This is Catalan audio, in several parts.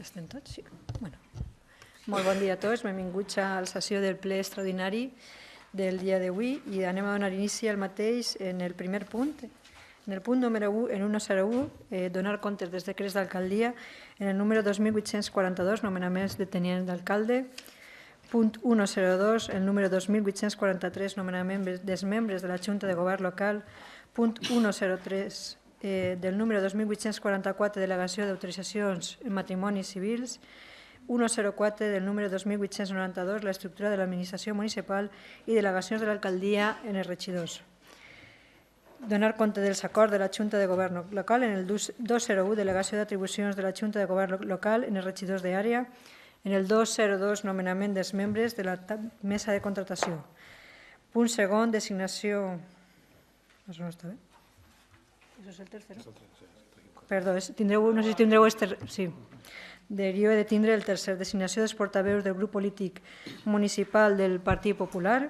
Estem tots? Sí. Bueno. Molt bon dia a tots, benvinguts a la sessió del ple extraordinari del dia d'avui i anem a donar inici al mateix en el primer punt. En el punt número 1, en 101, donar comptes dels decrets d'alcaldia. En el número 2842, nomenaments de tenient d'alcalde. Punt 102, el número 2843, nomenament dels membres de la Junta de Govern Local. Punt 103, del número 2844, delegació d'autoritzacions en matrimonis civils. 104 del número 2892, la estructura de l'administració municipal i delegacions de l'alcaldia en els regidors. Donar compte dels acords de la Junta de Govern Local en el 201, delegació d'atribucions de la Junta de Govern Local en els regidors d'àrea. En el 202, nomenament dels membres de la mesa de contratació. Punt segon, designació... Això no està bé? Això és el tercer? Perdó, no sé si tindreu... Sí. Deriva de tindre el tercer, designació dels portaveus del grup polític municipal del Partit Popular.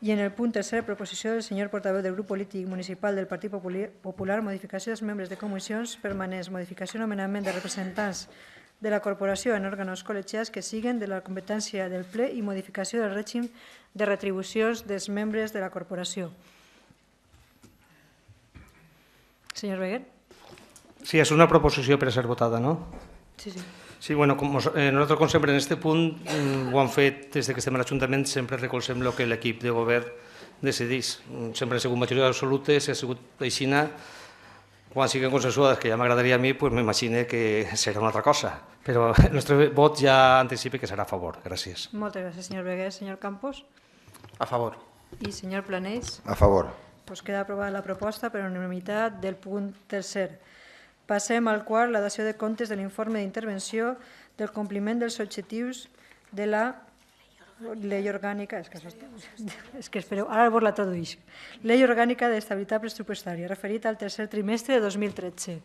I en el punt tercer, proposició del senyor portaveu del grup polític municipal del Partit Popular, modificació dels membres de comissions permanents, modificació nomenament de representants de la corporació en òrgans col·legiats que siguen de la competència del ple i modificació del règim de retribucions dels membres de la corporació. Senyor Beguer. Sí, és una proposició per a ser votada, no? Sí, sí. Sí, bueno, nosaltres, com sempre, en aquest punt ho hem fet des que estem a l'Ajuntament, sempre recolzem el que l'equip de govern decidís. Sempre ha sigut majoria absoluta, si ha sigut aixina, quan siguin consensuades, que ja m'agradaria a mi, doncs m'imagino que serà una altra cosa. Però el nostre vot ja anticipa que serà a favor. Gràcies. Moltes gràcies, senyor Beguer. Senyor Campos. A favor. I senyor Planells. A favor. Pues queda aprovada la proposta per unanimitat del punt tercer. Passem al quart, la dació de comptes de l'informe d'intervenció del compliment dels objectius de la llei orgànica, és que espereu, ara vos la traduïx, llei orgànica d'estabilitat pressupostària, referit al tercer trimestre de 2013.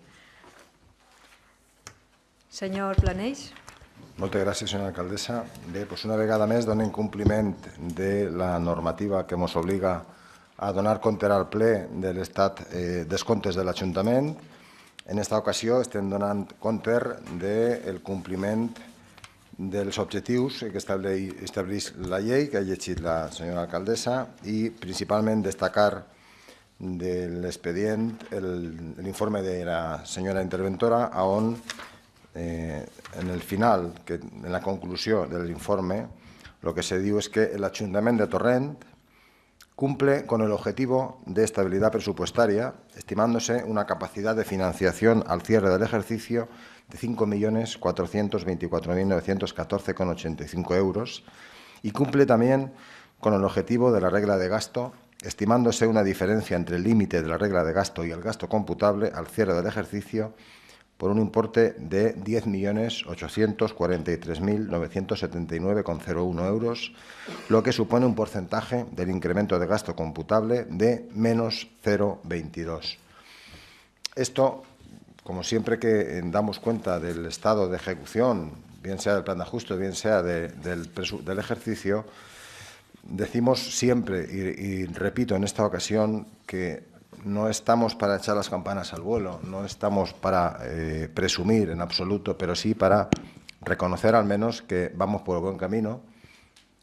Senyor Planells. Moltes gràcies, senyora alcaldessa. Bé, doncs una vegada més donem compliment de la normativa que ens obliga a donar compte al ple de l'estat dels comptes de l'Ajuntament. En aquesta ocasió estem donant compte del compliment dels objectius que estableix la llei que ha llegit la senyora alcaldessa i principalment destacar de l'expedient l'informe de la senyora interventora on en el final, en la conclusió de l'informe, lo que se diu és que l'Ajuntament de Torrent cumple con el objetivo de estabilidad presupuestaria, estimándose una capacidad de financiación al cierre del ejercicio de 5.424.914,85 euros y cumple también con el objetivo de la regla de gasto, estimándose una diferencia entre el límite de la regla de gasto y el gasto computable al cierre del ejercicio por un importe de 10.843.979,01 euros, lo que supone un porcentaje del incremento de gasto computable de menos 0,22. Esto, como siempre que damos cuenta del estado de ejecución, bien sea del plan de ajuste, bien sea del ejercicio, decimos siempre, y repito en esta ocasión, que no estamos para echar las campanas al vuelo, no estamos para presumir en absoluto, pero sí para reconocer al menos que vamos por el buen camino,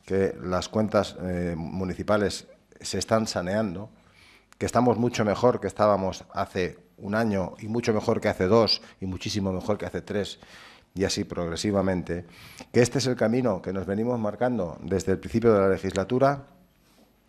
que las cuentas municipales se están saneando, que estamos mucho mejor que estábamos hace un año y mucho mejor que hace 2 y muchísimo mejor que hace 3 y así progresivamente, que este es el camino que nos venimos marcando desde el principio de la legislatura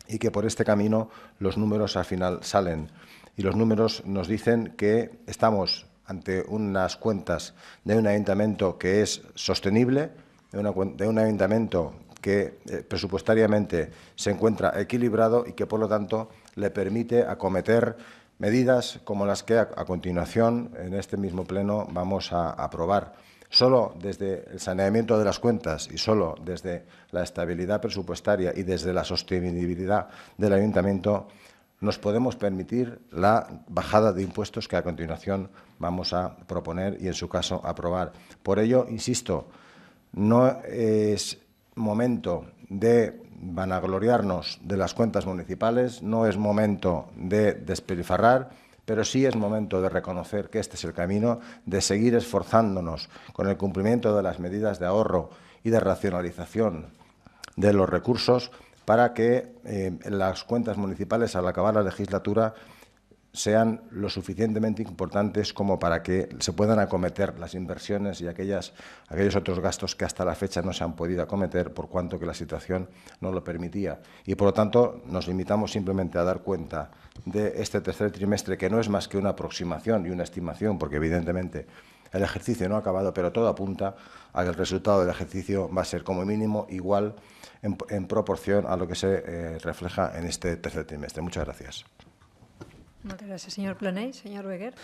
y que por este camino los números al final salen. Y los números nos dicen que estamos ante unas cuentas de un ayuntamiento que es sostenible, de un ayuntamiento que presupuestariamente se encuentra equilibrado y que, por lo tanto, le permite acometer medidas como las que a continuación en este mismo pleno vamos a aprobar. Solo desde el saneamiento de las cuentas y solo desde la estabilidad presupuestaria y desde la sostenibilidad del ayuntamiento nos podemos permitir la bajada de impuestos que a continuación vamos a proponer y, en su caso, aprobar. Por ello, insisto, no es momento de vanagloriarnos de las cuentas municipales, no es momento de despilfarrar, pero sí es momento de reconocer que este es el camino, de seguir esforzándonos con el cumplimiento de las medidas de ahorro y de racionalización de los recursos para que las cuentas municipales, al acabar la legislatura, sean lo suficientemente importantes como para que se puedan acometer las inversiones y aquellos otros gastos que hasta la fecha no se han podido acometer por cuanto que la situación no lo permitía. Y, por lo tanto, nos limitamos simplemente a dar cuenta de este tercer trimestre, que no es más que una aproximación y una estimación, porque evidentemente el ejercicio no ha acabado, pero todo apunta a que el resultado del ejercicio va a ser como mínimo igual en proporción a lo que se refleja en este tercer trimestre. Muchas gracias. Moltes gràcies, senyor Planell. Senyor Beguer.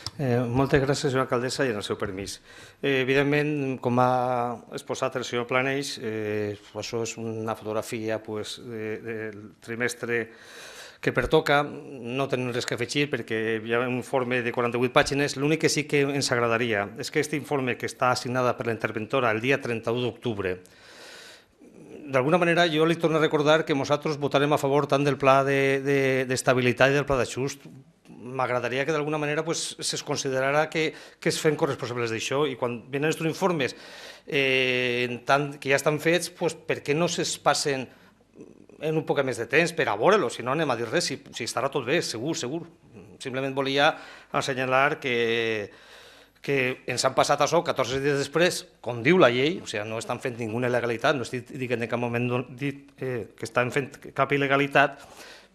Moltes gràcies, senyora alcaldessa, i en el seu permís. Evidentment, com ha exposat el senyor Planell, això és una fotografia del trimestre que pertoca. No tenim res que afegir perquè hi ha un informe de 48 pàgines. L'únic que sí que ens agradaria és que aquest informe, que està assignada per la interventora el dia 31 d'octubre, d'alguna manera jo li torno a recordar que nosaltres votarem a favor tant del pla d'estabilitat i del pla d'ajust. M'agradaria que d'alguna manera es considerara que es fem corresponsables d'això, i quan venen aquests informes que ja estan fets, per què no se'ls passen en un poc més de temps per a veure-los? Si no anem a dir res, si estarà tot bé, segur. Simplement volia assenyalar que ens han passat això 14 dies després, com diu la llei, o sigui, no estan fent ninguna il·legalitat, no estic dient en cap moment que estan fent cap il·legalitat,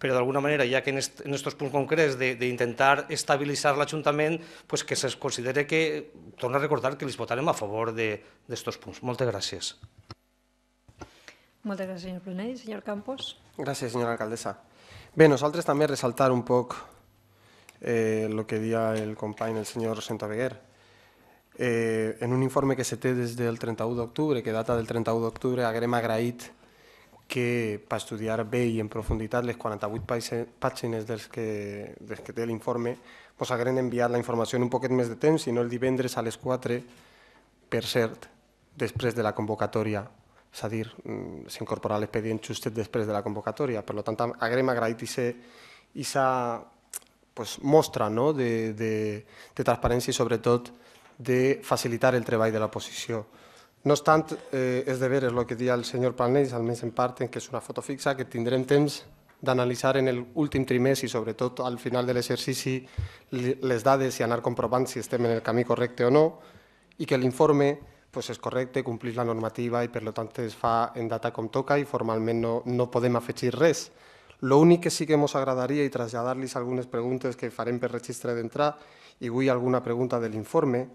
però d'alguna manera, ja que en aquests punts concrets d'intentar estabilitzar l'Ajuntament, que se'ls considere que, torno a recordar, que els votarem a favor d'aquests punts. Moltes gràcies. Moltes gràcies, senyor Planell. Senyor Campos. Gràcies, senyora alcaldessa. Bé, nosaltres també ressaltar un poc el que deia el company, el senyor Centobeguer. En un informe que se té des del 31 d'octubre, que data del 31 d'octubre, haguem agraït que per estudiar bé i en profunditat les 48 pàgines dels que té l'informe, haguem enviat la informació en un poquet més de temps, i no el divendres a les 4, per cert, després de la convocatòria, és a dir, s'incorporarà l'expedient justet després de la convocatòria. Per tant, haguem agraït aquesta mostra de transparència i, sobretot, de facilitar el treball de l'oposició. No obstant, és de veres el que deia el senyor Planell, almenys en part, que és una foto fixa, que tindrem temps d'analitzar en l'últim trimestre i, sobretot, al final de l'exercici, les dades i anar comprovant si estem en el camí correcte o no, i que l'informe és correcte, compleix la normativa i, per tant, es fa en data com toca i formalment no podem afegir res. L'únic que sí que ens agradaria, i traslladar-los algunes preguntes que farem per registre d'entrar, i avui alguna pregunta de l'informe,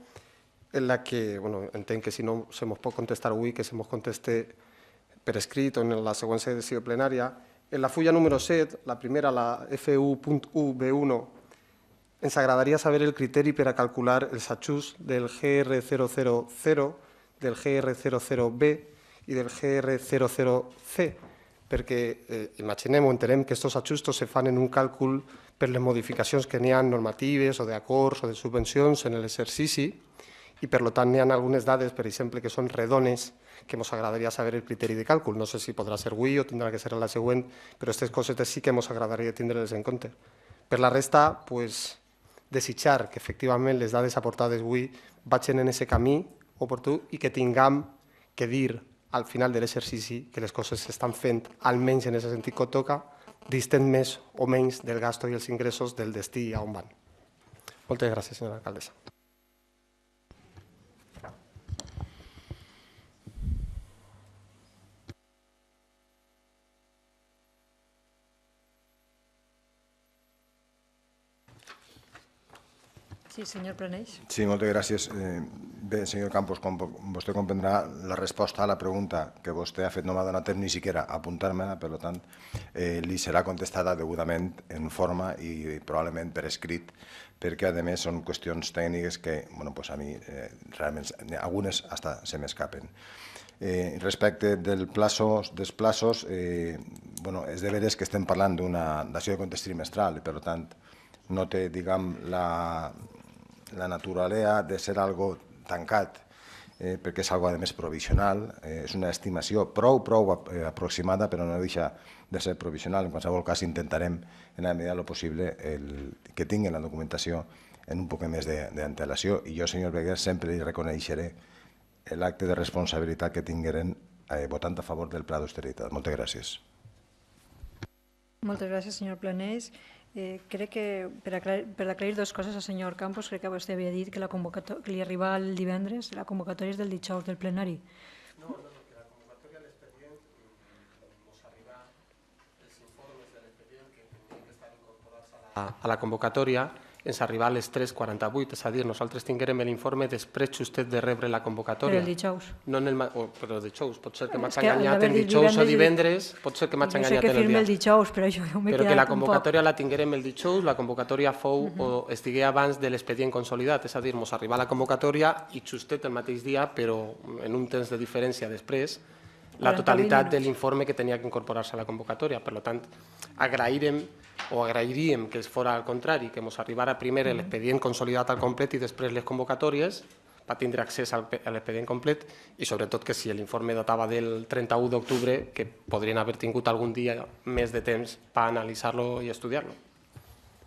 en la que entenc que si no se ens pot contestar avui, que se ens conteste per escrit o en la següent sessió plenària. En la fulla número 7, la primera, la F1.1B1, ens agradaria saber el criteri per a calcular els ajuts del GR000, del GR00B i del GR00C, perquè imaginem o entenem que aquests ajustos se fan en un càlcul per les modificacions que n'hi ha normatives o d'acords o de subvencions en l'exercici, i per tant n'hi ha algunes dades, per exemple, que són redones, que ens agradaria saber el criteri de càlcul. No sé si podrà ser avui o tindrà que ser en la següent, però aquestes cosetes sí que ens agradaria tindre-les en compte. Per la resta, desitjar que efectivament les dades aportades avui vagin en aquest camí oportú i que tinguem que dir al final de l'exercici que les coses s'estan fent, almenys en aquest sentit que toca, distant més o menys del gasto i els ingressos del destí a on van. Moltes gràcies, senyora alcaldessa. Sí, senyor Planell. Sí, moltes gràcies. Bé, senyor Campos, com vostè comprendrà, la resposta a la pregunta que vostè ha fet no m'ha donat temps ni siquiera a apuntar-me-la, per tant, li serà contestada degudament en forma i probablement per escrit, perquè, a més, són qüestions tècniques que a mi realment algunes fins se m'escapen. Respecte dels plaços, és de veres que estem parlant d'una dació de comptes trimestral i, per tant, no té, diguem, la naturalesa de ser algo tancat perquè és algo, a més, provisional. És una estimació prou aproximada, però no deixa de ser provisional. En qualsevol cas, intentarem, en la medida del possible, que tinguin la documentació en un poc més d'antelació. I jo, senyor Beguer, sempre li reconeixeré l'acte de responsabilitat que tingueren votant a favor del pla d'austeritat. Moltes gràcies. Moltes gràcies, senyor Planells. Crec que, per aclarir dues coses al senyor Campos, crec que vostè havia dit que li arriba el divendres, la convocatòria és del dijous del plenari. No, que la convocatòria de l'expedient ens arriba els informes de l'expedient que tindrien que estar incorporats a la convocatòria, ens arriba a les 3:48, és a dir, nosaltres tinguérem l'informe després justet de rebre la convocatòria. Però el dijous. No però dijous, pot ser que m'haig És que enganyat l'haver en dit dijous o divendres- divendres, pot ser que m'haig Jo sé enganyat que en el firma dia. el dijous, però jo m'he Però que la quedat un poc... convocatòria la tinguérem el dijous, la convocatòria fou o estigué abans de l'expedient consolidat, és a dir, ens arriba la convocatòria i justet el mateix dia, però en un temps de diferència després, la 40 totalitat minuts. de l'informe que tenia que incorporar-se a la convocatòria. Per tant, agrairíem que fora al contrari, que ens arribara primer l'expedient consolidat al complet i després les convocatòries, per tindre accés a l'expedient complet, i sobretot que si l'informe datava del 31 d'octubre, que podrien haver tingut algun dia més de temps per analitzar-lo i estudiar-lo.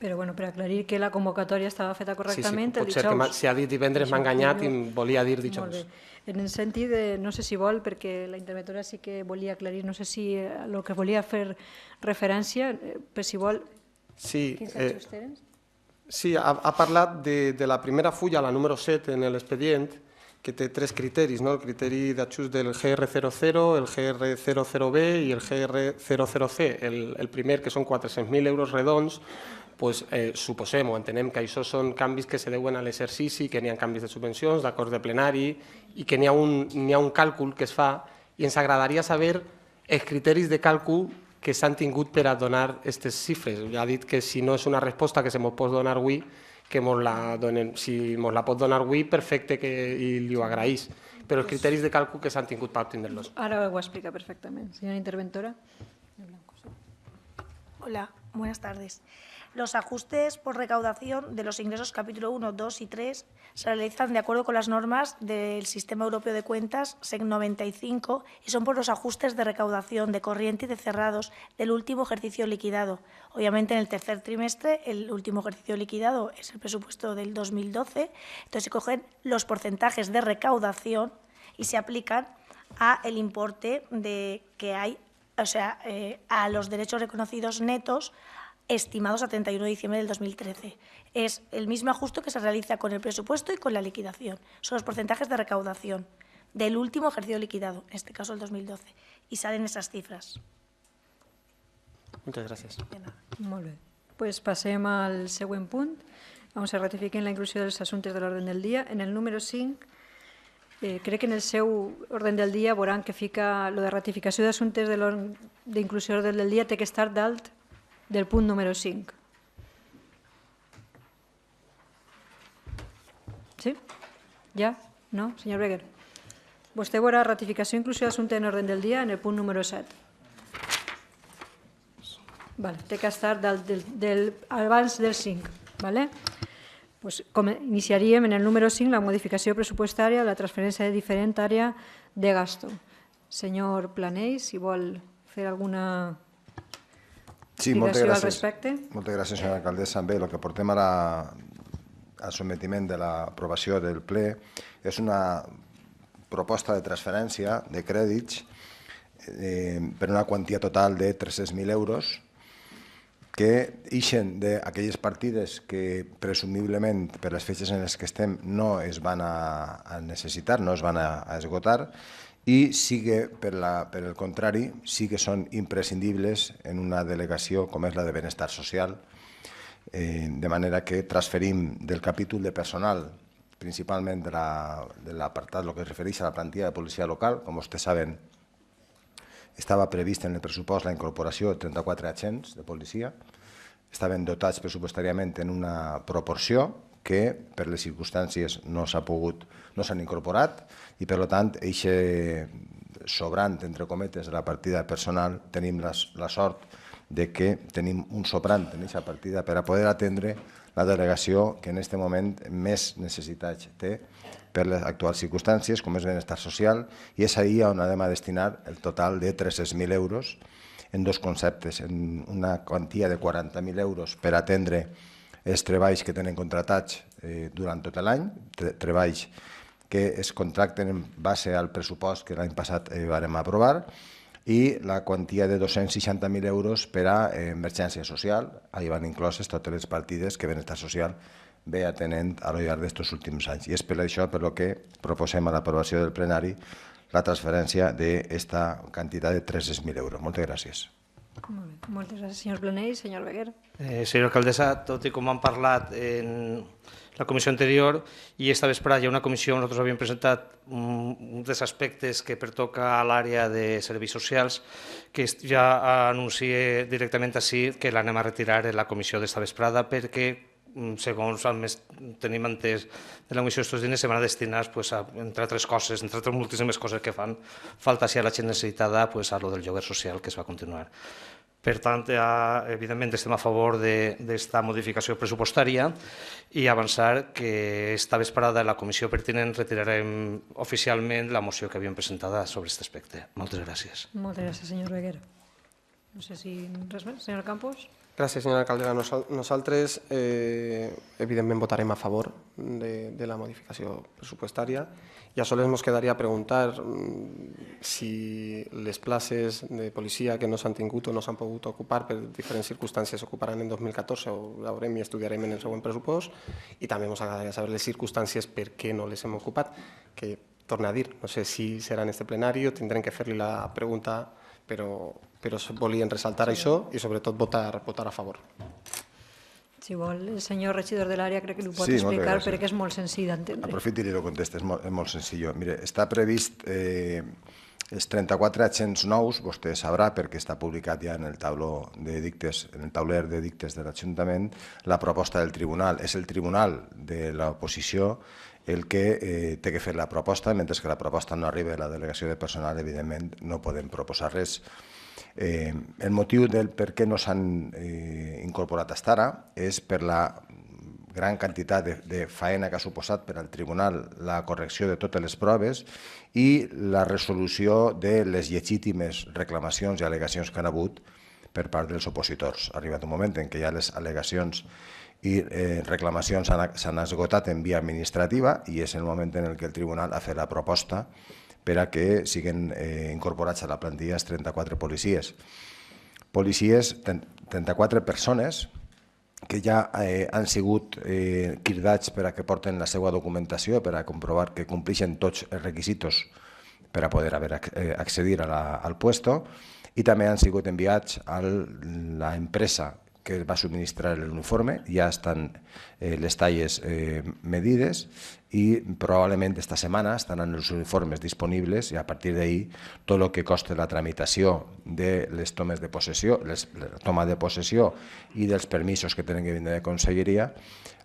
Però bueno, per aclarir que la convocatòria estava feta correctament el pot ser que dijous. si ha dit divendres m'ha enganyat i em volia dir Molt dijous. bé. En el sentit de, no sé si vol, perquè la interventora sí que volia aclarir, no sé si el que volia fer referència, per si vol... Sí, Quins ajustos eren? sí, ha parlat de la primera fulla, la número 7 en l'expedient, que té tres criteris, no? El criteri d'ajust del GR00, el GR00B i el GR00C. El primer, que són 400.000 euros redons, pues, suposem o entenem que això són canvis que se deuen a l'exercici, que n'hi ha canvis de subvencions, d'acords de plenari, i que n'hi ha un càlcul que es fa, i ens agradaria saber els criteris de càlcul que s'han tingut per a donar aquestes xifres. Ja ha dit que si no és una resposta que se mos pot donar avui, que mos la donen. Si mos la pot donar avui, perfecte, i li ho agraís. Però els criteris de càlcul que s'han tingut per obtenir-los. Ara ho explica perfectament. Senyora interventora. Hola, buenas tardes. Los ajustes por recaudación de los ingresos capítulo 1, 2 y 3 se realizan de acuerdo con las normas del Sistema Europeo de Cuentas, SEC 95, y son por los ajustes de recaudación de corriente y de cerrados del último ejercicio liquidado. Obviamente, en el tercer trimestre, el último ejercicio liquidado es el presupuesto del 2012, entonces se cogen los porcentajes de recaudación y se aplican a el importe que hay, o sea, a los derechos reconocidos netos estimados a 31 de diciembre del 2013. Es el mismo ajuste que se realiza con el presupuesto y con la liquidación. Son los porcentajes de recaudación del último ejercicio liquidado, en este caso el 2012, y salen esas cifras. Moltes gràcies. De nada. Molt bé. Pues passem al següent punt, on se ratifiquen la inclusió dels assumptes de l'ordre del dia. En el número 5, crec que en el seu ordre del dia veuran que fica lo de ratificació d'assumptes d'inclusió d'ordre del dia té que estar dalt del punt número 5. Sí? Ja? No? Senyor Beguer? Vostè veurà ratificació i inclusió d'assumpte en ordre del dia en el punt número 7. Vale, té que estar abans del 5. Vale? Pues, iniciaríem en el número 5 la modificació pressupostària, la transferència de diferent àrea de gasto. Senyor Planells, si vol fer alguna... Sí, moltes explicació al gràcies. respecte. Moltes gràcies, senyora alcaldessa. Bé, el que portem ara al sotmetiment de l'aprovació del ple és una proposta de transferència de crèdits per una quantia total de 300.000 euros que ixen d'aquelles partides que presumiblement per les fetges en les que estem no es van a necessitar, no es van a esgotar, i per el contrari, sí que són imprescindibles en una delegació com és la de benestar social, de manera que transferim del capítol de personal, principalment de l'apartat, el que es refereix a la plantilla de policia local. Com vostès saben, estava previst en el pressupost la incorporació de 34 agents de policia, estaven dotats pressupostàriament en una proporció que per les circumstàncies no s'han incorporat i, per tant, aquest sobrant, entre cometes, de la partida personal, tenim la sort de que tenim un sobrant en aquesta partida per a poder atendre la delegació que en aquest moment més necessitats té per les actuals circumstàncies, com és benestar social, i és ahir on anem a destinar el total de 300.000 euros en dos conceptes, en una quantia de 40.000 euros per atendre els treballs que tenen contratats durant tot l'any, treballs que es contracten en base al pressupost que l'any passat vam aprovar, i la quantia de 260.000 euros per a emergència social. Ahí van incloses totes les partides que Benestar Social ve atenent a lo llarg d'aquests últims anys. I és per això per lo que proposem a l'aprovació del plenari la transferència d'aquesta quantitat de 300.000 euros. Moltes gràcies. Molt bé. Moltes gràcies, senyor Planell. Senyor Beguer. Senyora alcaldessa, tot i com han parlat en la comissió anterior i esta vesprada hi ha una comissió, nosaltres havíem presentat un dels aspectes que pertoca a l'àrea de serveis socials, que ja anuncie directament així que l'anem a retirar en la comissió d'esta vesprada perquè, segons tenim entès de la comissió d'estos diners, se van a destinar, entre altres coses, entre altres moltíssimes coses que fan falta si a la gent necessitada, a lo del lloguer social que es va continuar. Per tant, evidentment, estem a favor d'esta modificació pressupostària i avançar que esta vesprada en la comissió pertinent retirarem oficialment la moció que havíem presentada sobre aquest aspecte. Moltes gràcies. Moltes gràcies, senyor Beguer. No sé si res més. Senyor Campos. Gràcies, senyora alcaldessa. Nosaltres, evidentment, votarem a favor de la modificació pressupostària i a sols ens quedaria preguntar si les places de policia que no s'han tingut o no s'han pogut ocupar per diferents circumstàncies s'ocuparan en 2014 o veurem i estudiarem en el següent pressupost, i també ens agradaria saber les circumstàncies per què no les hem ocupat, que, torno a dir, no sé si serà en este plenari o tindrem que fer-li la pregunta, però volien ressaltar això i sobretot votar a favor. Si vol, el senyor regidor de l'àrea crec que ho pot Sí, explicar moltes gràcies. perquè és molt senzill d'entendre. Aprofito i li contesta, és molt senzill. Mire, està previst els 34 agents nous, vostè sabrà, perquè està publicat ja en el tauló de dictes, en el tauler de dictes de l'Ajuntament, la proposta del tribunal. És el tribunal de l'oposició el que té que fer la proposta, mentre que la proposta no arriba a la delegació de personal, evidentment no podem proposar res. El motiu del per què no s'han incorporat fins ara és per la gran quantitat de faena que ha suposat per al tribunal la correcció de totes les proves i la resolució de les legítimes reclamacions i al·legacions que han hagut per part dels opositors. Ha arribat un moment en què ja les al·legacions i reclamacions s'han esgotat en via administrativa i és el moment en què el tribunal ha fet la proposta per a que siguin incorporats a la plantilla els 34 policies. Policies, 34 persones que ja han sigut cridats per a que porten la seva documentació, per a comprovar que compleixen tots els requisits per a poder accedir al puesto, i també han sigut enviats a l'empresa que va subministrar l'uniforme, ja estan les talles medides i probablement esta setmana estaran els uniformes disponibles i a partir d'ahir tot el que costa la tramitació de les tomes de possessió, la toma de possessió i dels permisos que tenen que vindre de conselleria,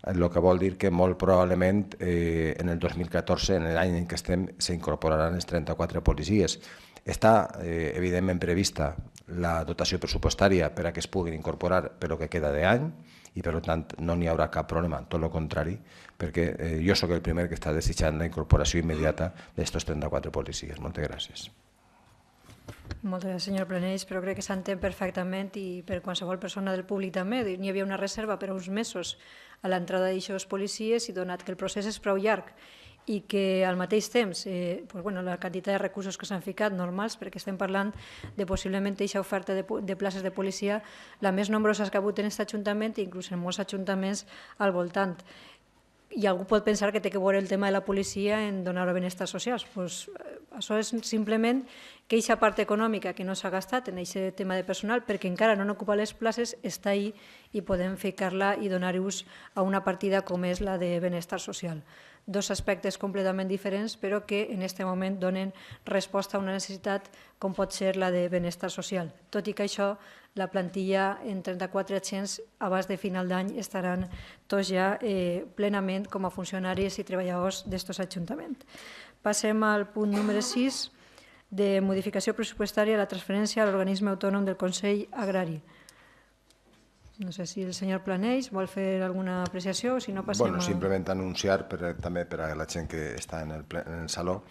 el que vol dir que molt probablement en el 2014, en l'any en què estem, s'incorporaran els 34 policies. Està, evidentment, prevista la dotació pressupostària per a que es puguin incorporar per el que queda d'any i, per tant, no n'hi haurà cap problema, tot el contrari, perquè jo sóc el primer que està desitjant la incorporació immediata d'aquests 34 policies. Moltes gràcies. Moltes gràcies, senyor Planells, però crec que s'entén perfectament i per qualsevol persona del públic també. N'hi havia una reserva per a uns mesos a l'entrada d'aixòs policies i donat que el procés és prou llarg i que al mateix temps la quantitat de recursos que s'han ficat normals, perquè estem parlant de possiblement aquesta oferta de places de policia la més nombrosa que ha hagut en aquest Ajuntament i inclús en molts ajuntaments al voltant. I algú pot pensar que té que veure el tema de la policia en donar benestar socials. Això és simplement que aquesta part econòmica que no s'ha gastat en aquest tema de personal, perquè encara no han ocupat les places, està ahí i podem ficar-la i donar ús a una partida com és la de benestar social. Dos aspectes completament diferents, però que en aquest moment donen resposta a una necessitat com pot ser la de benestar social. Tot i que això, la plantilla en 34 agents abans de final d'any estaran tots ja plenament com a funcionaris i treballadors d'aquests ajuntaments. Passem al punt número 6 de modificació pressupostària de la transferència a l'organisme autònom del Consell Agrari. No sé si el senyor Planells vol fer alguna apreciació o si no passem Bueno, simplement anunciar també per a la gent que està en el saló,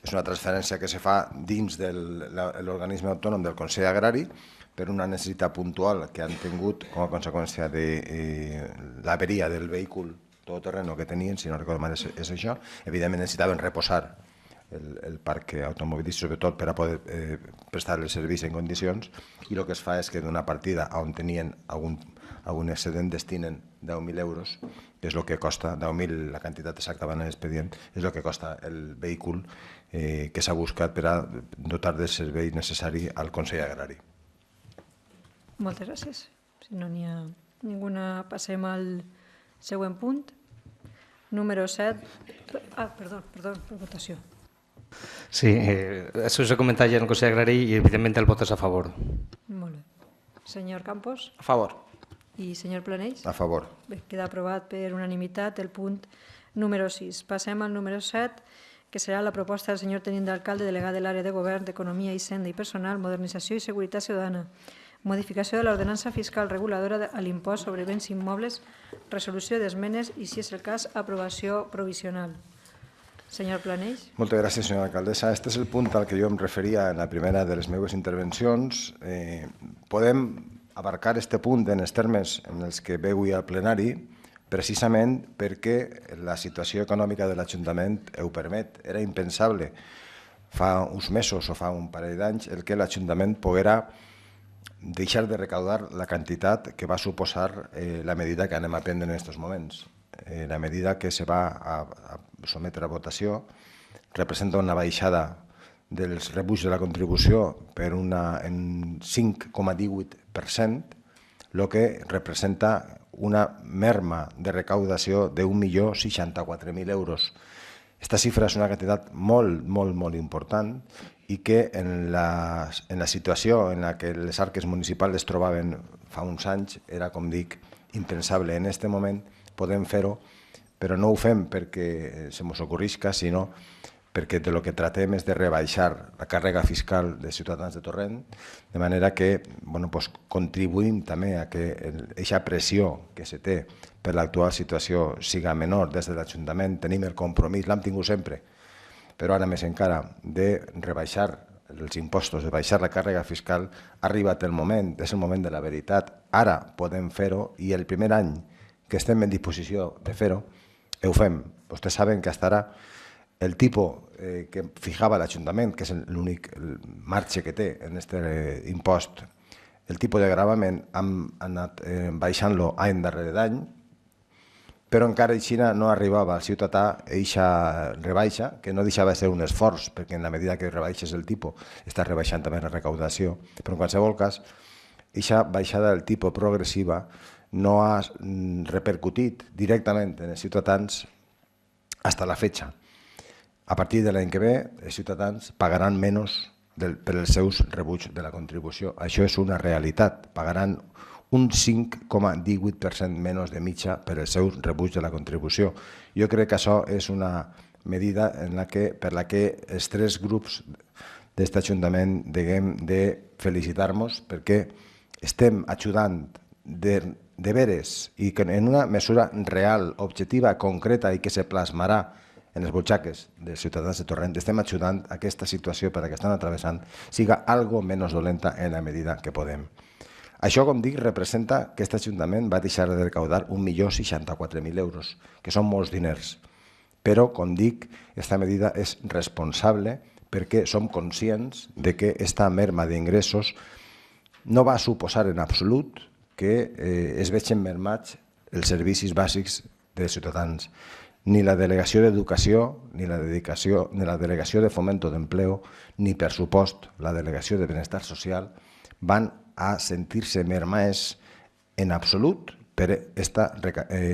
és una transferència que se fa dins de l'organisme autònom del Consell Agrari per una necessitat puntual que han tingut com a conseqüència de l'averia del vehicle todoterreno que tenien, si no recordo mal és això. Evidentment necessitaven reposar el parc automobilístic, sobretot per a poder prestar el servei en condicions, i el que es fa és que d'una partida on tenien algun excedent destinen 10.000 euros, que és el que costa, 10.000, la quantitat exacta va en l'expedient, és el que costa el vehicle que s'ha buscat per a dotar del servei necessari al Consell Agrari. Moltes gràcies. Si no n'hi ha ninguna, passem al següent punt. Número 7. Perdó, per votació. Sí, això s'ha comentat ja en el Consell Agrari i, evidentment, el vot és a favor. Molt bé. Senyor Campos A favor. i senyor Planells? A favor. Bé, queda aprovat per unanimitat el punt número 6. Passem al número 7, que serà la proposta del senyor tenint d'alcalde, delegat de l'àrea de govern, d'economia, hisenda i personal, modernització i seguretat ciutadana, modificació de l'ordenança fiscal reguladora a l'impost sobre béns immobles, resolució d'esmenes i, si és el cas, aprovació provisional. Senyor Planells. Moltes gràcies, senyora alcaldessa. Este és el punt al que jo em referia en la primera de les meves intervencions. Podem abarcar este punt en els termes en els que ve avui al plenari precisament perquè la situació econòmica de l'Ajuntament ho permet. Era impensable fa uns mesos o fa un parell d'anys el que l'Ajuntament poguera deixar de recaudar la quantitat que va suposar la medida que anem a prendre en aquests moments. La medida que se va a sometre a votació representa una baixada dels rebuts de la contribució per en 5,18%, el que representa una merma de recaudació de 1.064.000 euros. Aquesta xifra és una quantitat molt important i que en la situació en la que les arques municipals es trobaven fa uns anys era, com dic, impensable. En aquest moment podem fer-ho, però no ho fem perquè se mos ocorrisca, sinó perquè de lo que tratem és de rebaixar la càrrega fiscal dels ciutadans de Torrent, de manera que contribuïm també a que aquesta pressió que se té per l'actual situació siga menor. Des de l'Ajuntament tenim el compromís, l'hem tingut sempre, però ara més encara, de rebaixar els impostos, de baixar la càrrega fiscal. Ha arribat el moment, és el moment de la veritat. Ara podem fer-ho i el primer any que estem en disposició de fer-ho, ho fem. Vostès saben que fins ara el tipus que fijava l'Ajuntament, que és l'únic marge que té en aquest impost, el tipus de gravament hem anat baixant-lo any darrere d'any, però encara així no arribava al ciutadà eixa rebaixa, que no deixava de ser un esforç, perquè en la medida que rebaixes el tipus estàs rebaixant també la recaudació. Però en qualsevol cas, eixa baixada del tipus progressiva no ha repercutit directament en els ciutadans fins a la fecha. A partir de l'any que ve, els ciutadans pagaran menys per els seus rebuts de la contribució. Això és una realitat. Pagaran un 5,18% menys de mitja per els seus rebuts de la contribució. Jo crec que això és una medida per la que els tres grups d'aquest Ajuntament haguem de felicitar-nos perquè estem ajudant de veres i en una mesura real, objectiva, concreta i que se plasmarà en les butxaques dels ciutadans de Torrent, estem ajudant a aquesta situació per a que estan atravessant siga algo menys dolenta en la medida que podem. Això, com dic, representa que aquest Ajuntament va deixar de recaudar 1.064.000 euros, que són molts diners. Però, com dic, aquesta medida és responsable perquè som conscients de que aquesta merma d'ingressos no va suposar en absolut que es vegin mermats els servicis bàsics dels ciutadans. Ni la Delegació d'Educació, ni la Delegació de Fomento d'Empleo, ni, per supost, la Delegació de Benestar Social van a sentir-se mermats en absolut per aquesta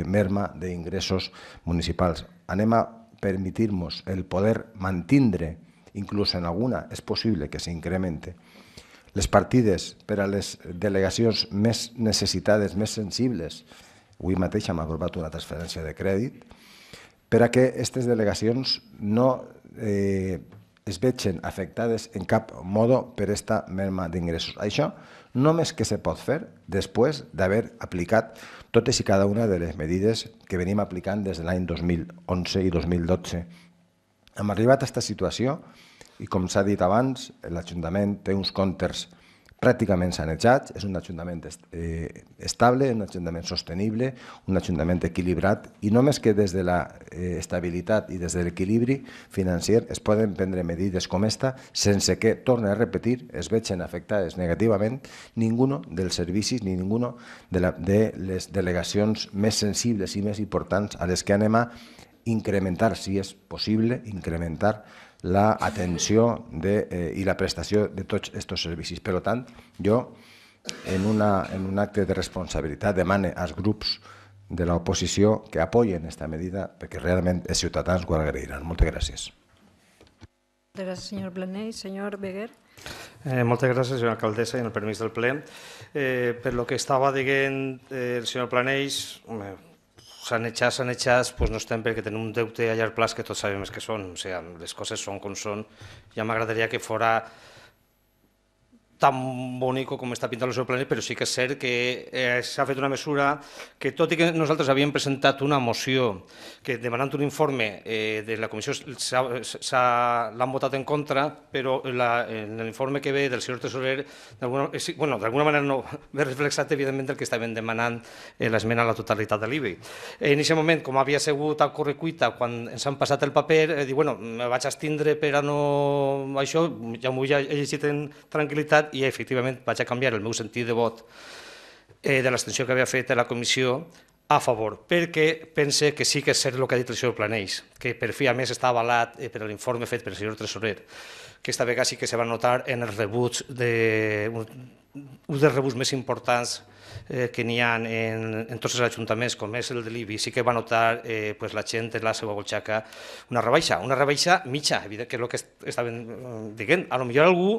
merma d'ingressos municipals. Anem a permetir-nos el poder mantindre, inclús en alguna és possible que s'incremente, les partides per a les delegacions més necessitades, més sensibles. Avui mateix hem aprovat una transferència de crèdit per a que aquestes delegacions no es vegin afectades en cap modo per esta merma d'ingressos. Això només que se pot fer després d'haver aplicat totes i cada una de les medides que venim aplicant des de l'any 2011 i 2012. Hem arribat a aquesta situació i, com s'ha dit abans, l'Ajuntament té uns comptes pràcticament sanejats, és un ajuntament estable, un ajuntament sostenible, un ajuntament equilibrat, i només que des de l'estabilitat i des de l'equilibri financer es poden prendre medides com esta sense que, torne a repetir, es vegin afectades negativament ningú dels servicis ni ningú de les delegacions més sensibles i més importants a les que anem a incrementar, si és possible, incrementar l'atenció i la prestació de tots aquests servicis. Per tant, jo, en un acte de responsabilitat, demane als grups de l'oposició que apoyen aquesta medida perquè realment els ciutadans ho agrairan. Moltes gràcies. Moltes gràcies, senyor Planell. Senyor Beguer. Moltes gràcies, senyora alcaldessa, i en el permís del ple. Per lo que estava dient el senyor Planell, sanejats, doncs no estem perquè tenim un deute a llarg plaç que tots sabem que són, o sigui, les coses són com són. Ja m'agradaria que fora tan bonic com està pintat el seu Planell, però sí que és cert que s'ha fet una mesura que, tot i que nosaltres havíem presentat una moció que demanant un informe de la comissió l'han votat en contra, però en l'informe que ve del senyor tesorer, d'alguna manera no ve reflexat, evidentment, el que estaven demanant l'esmena a la totalitat de l'IBI. En aquest moment, com havia sigut a correcuita, quan ens han passat el paper, dic, bueno, me vaig abstindre per a no... Això ja m'ho he llegit en tranquil·litat, i efectivament vaig a canviar el meu sentit de vot de l'extensió que havia fet a la comissió a favor, perquè pense que sí que és cert el que ha dit el senyor Planell, que per fi a més està avalat per l'informe fet per el senyor tresorer, que esta vegada sí que se va notar en els rebuts, un dels rebuts més importants que n'hi ha en tots els ajuntaments, com és el de l'IBI, sí que va notar la gent en la seva butxaca una rebaixa mitja, evident que és el que estaven dient. A lo millor algú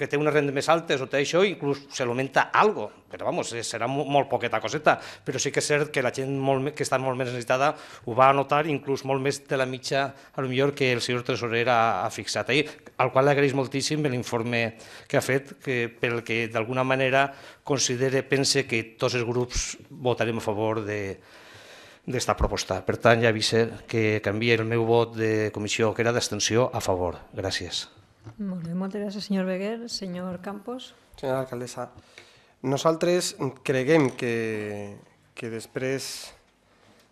que té unes rendes més altes o té això, inclús se l'augmenta algo, però vamos, serà molt poqueta coseta, però sí que és cert que la gent que està molt més necessitada ho va notar, inclús molt més de la mitja, a lo millor que el senyor tresorer ha fixat ahir, al qual l'agraeix moltíssim l'informe que ha fet, pel que d'alguna manera pense que tots els grups votarem a favor d'esta proposta. Per tant, ja avise que canvia el meu vot de comissió, que era d'abstenció, a favor. Gràcies. Molt bé, moltes gràcies, senyor Beguer. Senyor Campos. Senyora alcaldessa, nosaltres creguem que després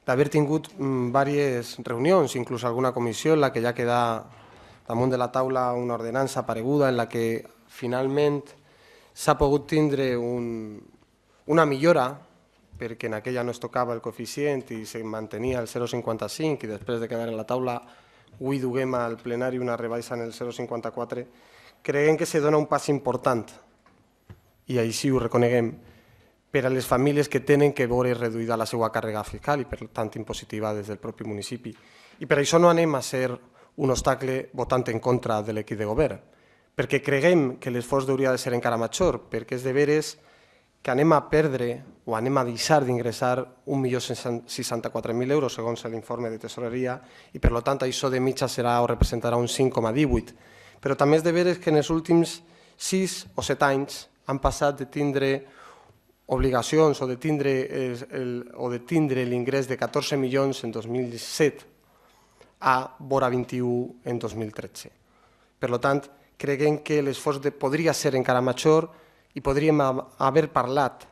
d'haver tingut diverses reunions, inclús alguna comissió en la que ja queda damunt de la taula una ordenança pareguda, en la que finalment s'ha pogut tindre una millora, perquè en aquella no es tocava el coeficient i se mantenia el 0,55 i després de quedar en la taula avui duguem al plenari una rebaixa en el 0,54, creiem que se dona un pas important, i així ho reconeguem, per a les famílies que tenen que veure reduïda la seva càrrega fiscal i, per tant, impositiva des del propi municipi. I per això no anem a ser un obstacle votant en contra de l'equip de govern, perquè creguem que l'esforç hauria de ser encara major, perquè és de veres que anem a perdre o anem a deixar d'ingressar 1.064.000 euros segons l'informe de tesoreria i per tant això de mitja serà o representarà un 5,18. Però també és de veres que en els últims 6 o 7 anys han passat de tindre obligacions o de tindre l'ingrés de 14 milions en 2007 a vora 21 en 2013. Per tant, creguem que l'esforç podria ser encara major i podríem haver parlat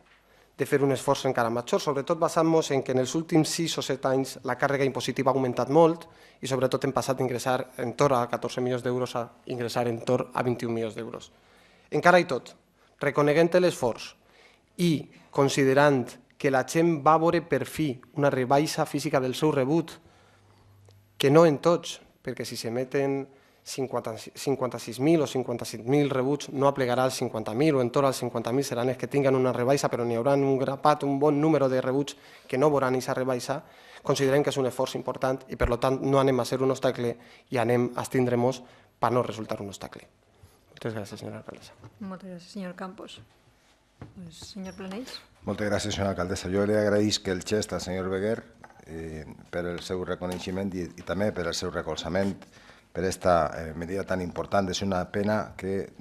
de fer un esforç encara major, sobretot basant-nos en que en els últims 6 o 7 anys la càrrega impositiva ha augmentat molt i sobretot hem passat d'ingressar entorn a 14 milions d'euros a ingressar entorn a 21 milions d'euros. Encara i tot, reconeguent l'esforç i considerant que la gent va veure per fi una rebaixa física del seu rebut, que no en tots, perquè si s'emeten 56.000 o 57.000 rebuts no aplegarà als 50.000 o entorn als 50.000 seran els que tinguen una rebaixa, però n'hi haurà un grapat, un bon número de rebuts que no veuran aquesta rebaixa, considerem que és un esforç important i per tant no anem a ser un obstacle i anem a abstindre-nos per no resultar un obstacle. Moltes gràcies, senyora alcaldessa. Moltes gràcies, senyor Campos. Senyor Planell. Moltes gràcies, senyora alcaldessa. Jo li agraïsc el gest al senyor Beguer per el seu reconeixement i també per el seu recolzament per esta medida tan important. És una pena que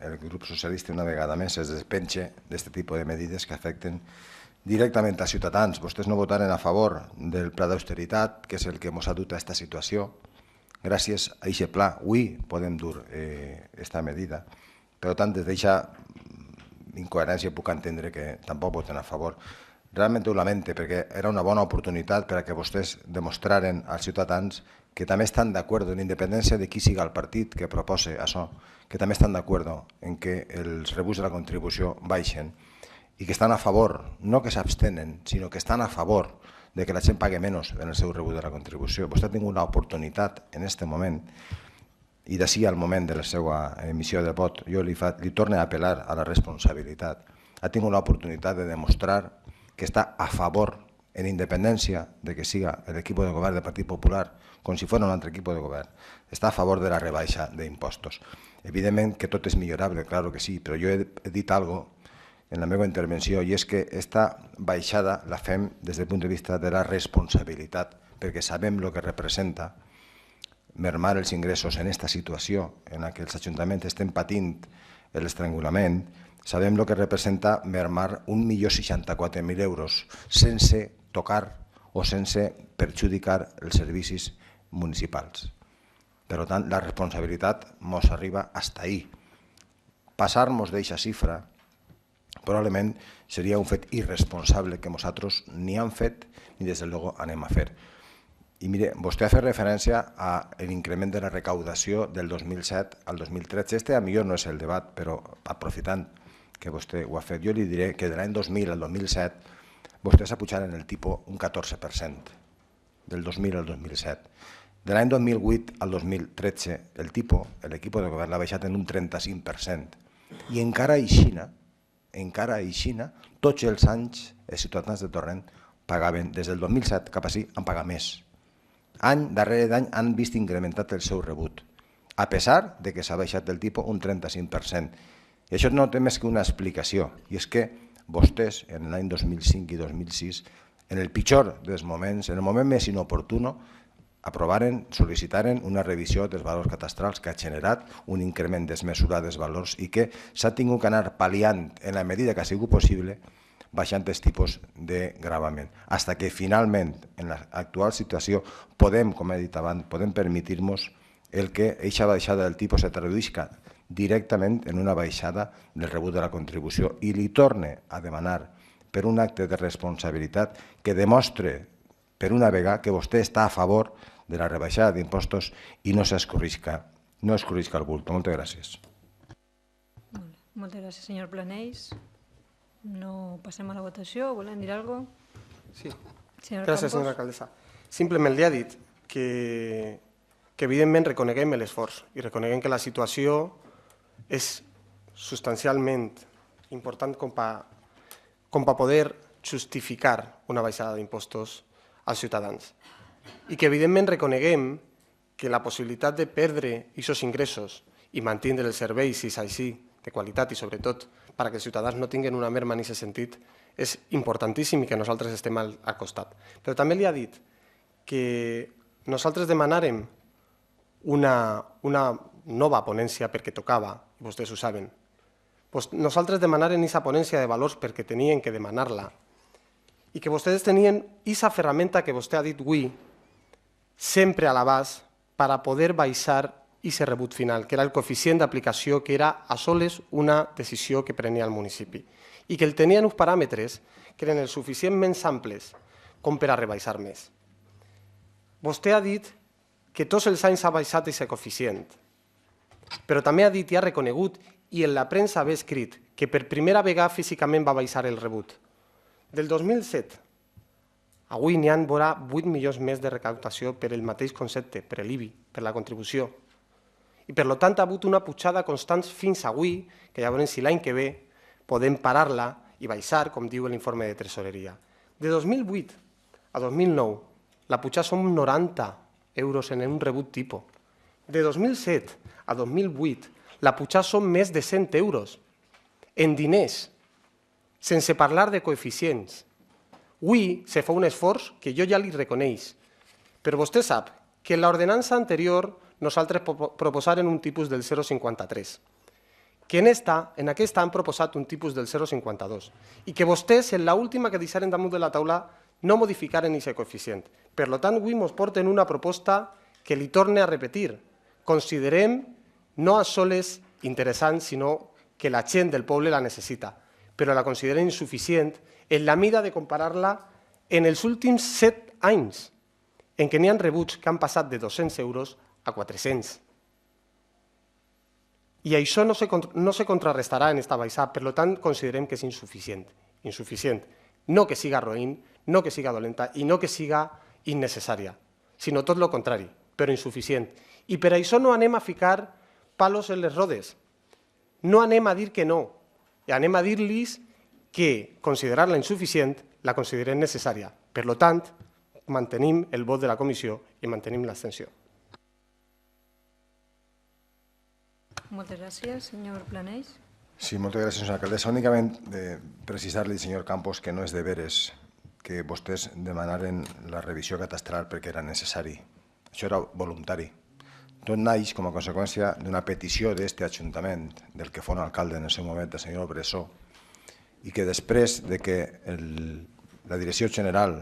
el grup socialista una vegada més es despenxe d'aquest tipus de medides que afecten directament a ciutadans. Vostès no votaren a favor del pla d'austeritat, que és el que ens ha dut a aquesta situació. Gràcies a aquest pla, avui podem dur aquesta medida. Per tant, des d'aquesta incoherència puc entendre que tampoc voten a favor. Realment ho lamente, perquè era una bona oportunitat per a que vostès demostraren als ciutadans que també estan d'acord, en independència de qui siga el partit que proposi això, que també estan d'acord en que els rebuts de la contribució baixen i que estan a favor, no que s'abstenen, sinó que estan a favor de que la gent pagui menys en el seu rebut de la contribució. Vostè ha tingut l'oportunitat en aquest moment, i d'ací al moment de la seva emissió de vot, jo li torno a apel·lar a la responsabilitat. Ha tingut l'oportunitat de demostrar que està a favor, en independència de que siga l'equip de govern del Partit Popular, com si fos un altre equip de govern, està a favor de la rebaixa d'impostos. Evidentment que tot és millorable, claro que sí, però jo he dit alguna cosa en la meva intervenció, i és que aquesta baixada la fem des del punt de vista de la responsabilitat, perquè sabem el que representa mermar els ingressos en aquesta situació en què els ajuntaments estem patint l'estrangulament. Sabem el que representa mermar 1.064.000 euros sense tocar o sense perjudicar els servicis municipals. Per tant, la responsabilitat ens arriba fins ahí. Passar-nos d'aquesta xifra probablement seria un fet irresponsable que nosaltres ni hem fet ni des de luego anem a fer. I mire, vostè ha fet referència a l'increment de la recaudació del 2007 al 2013. Este a millor no és el debat, però aprofitant que vostè ho ha fet, jo li diré que de l'any 2000 al 2007 vostès apujaren el tipus un 14%, del 2000 al 2007. De l'any 2008 al 2013 el tipus, l'equip de govern l'ha baixat en un 35%. I encara aixina, tots els anys els ciutadans de Torrent pagaven, des del 2007 cap així, han pagat més. Any darrere d'any han vist incrementat el seu rebut, a pesar de que s'ha baixat el tipus un 35%. I això no té més que una explicació, i és que vostès, en l'any 2005 i 2006, en el pitjor dels moments, en el moment més inoportuno, aprovaren, sol·licitaren una revisió dels valors catastrals que ha generat un increment desmesurat dels valors i que s'ha tingut que anar pal·liant en la medida que ha sigut possible baixant els tipus de gravament. Fins que finalment, en l'actual situació, podem, com he dit abans, podem permetir-nos el que aquesta baixada del tipus se traduïsca directament en una baixada del rebut de la contribució i li torne a demanar per un acte de responsabilitat que demostre per una vegada que vostè està a favor de la rebaixada d'impostos i no s'escorrisca el bulto. Moltes gràcies. Moltes gràcies, senyor Planells. No passem a la votació. Volem dir alguna cosa? Sí. Gràcies, senyora alcaldessa. Simplement li ha dit que evidentment reconeguem l'esforç i reconeguem que la situació és substancialment important com per poder justificar una baixada d'impostos als ciutadans. I que evidentment reconeguem que la possibilitat de perdre aquests ingressos i mantindre els serveis, si és així, de qualitat i sobretot perquè els ciutadans no tinguin una merma en aquest sentit, és importantíssim i que nosaltres estem al costat. Però també li ha dit que nosaltres demanàrem una nova ponència perquè tocava, i vostès ho saben. Nosaltres demanàrem aquesta ponència de valors perquè tenien que demanar-la i que vostès tenien aquesta ferramenta que vostè ha dit avui sempre a l'abast per a poder baixar aquest rebut final, que era el coeficient d'aplicació, que era a soles una decisió que prenia el municipi i que el tenien uns paràmetres que eren el suficientment amples com per a rebaixar més. Vostè ha dit que tots els anys ha baixat aquest coeficient, però també ha dit i ha reconegut, i en la premsa ha escrit, que per primera vegada físicament va baixar el rebut. Del 2007, avui n'hi ha vora 8 milions més de recaptació per el mateix concepte, per l'IBI, per la contribució. I per tant ha hagut una pujada constant fins avui, que ja veurem si l'any que ve podem parar-la i baixar, com diu l'informe de tresoreria. De 2008 a 2009, la pujada són 90 euros en un rebut tipus. De 2007 a 2008, la pujada són més de 100 euros en diners, sense parlar de coeficients. Avui se fa un esforç que jo ja li reconeix, però vostè sap que l'ordenança anterior nosaltres proposàrem un tipus del 0,53, que en aquesta han proposat un tipus del 0,52 i que vostès, en l'última que deixaren damunt de la taula, no modificaren aquest coeficient. Per tant, avui ens porten una proposta que li torne a repetir. Considerem no a soles interessant, sinó que la gent del poble la necessita, però la considerem insuficient en la mida de comparar-la en els últims 7 anys, en què n'hi ha rebuts que han passat de 200 euros a 400. I això no se contrarrestarà en esta baixada, per tant, considerem que és insuficient. Insuficient. No que siga roïn, no que siga dolenta i no que siga innecessària, sinó tot el contrari, però insuficient. I per això no anem a ficar palos en les rodes. No anem a dir que no, anem a dir-los que considerar-la insuficient la considerem necessària. Per tant, mantenim el vot de la comissió i mantenim l'abstenció. Moltes gràcies. Senyor Planells. Sí, moltes gràcies, senyora alcaldessa. Únicament precisar-li, senyor Campos, que no és de veres que vostès demanaren la revisió catastral perquè era necessari. Això era voluntari. Tot naix com a conseqüència d'una petició d'aquest Ajuntament, del que fos alcalde en el seu moment, el senyor Bressó, i que després de que la Direcció General